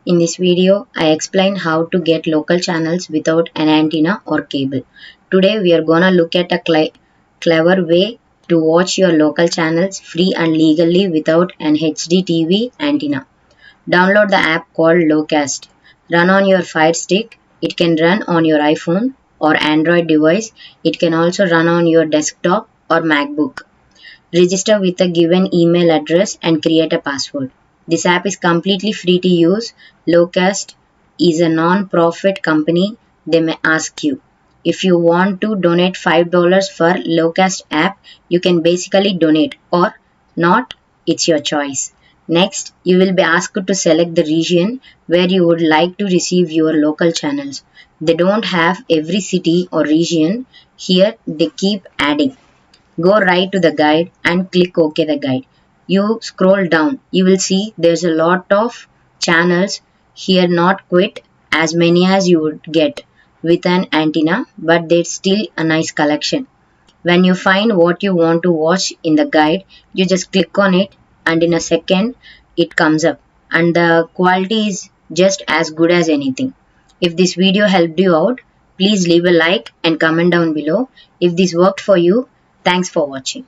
In this video, I explain how to get local channels without an antenna or cable. Today we are gonna look at a clever way to watch your local channels free and legally without an HD TV antenna. Download the app called Locast. Run on your Fire Stick. It can run on your iPhone or Android device. It can also run on your desktop or MacBook. Register with a given email address and create a password. This app is completely free to use. Locast is a non-profit company. They may ask you. If you want to donate $5 for Locast app, you can basically donate or not. It's your choice. Next, you will be asked to select the region where you would like to receive your local channels. They don't have every city or region here, they keep adding. Go right to the guide and click OK the guide. You scroll down, you will see there's a lot of channels here, not quite as many as you would get with an antenna, but there's still a nice collection. When you find what you want to watch in the guide, you just click on it and in a second it comes up and the quality is just as good as anything. If this video helped you out, please leave a like and comment down below. If this worked for you, thanks for watching.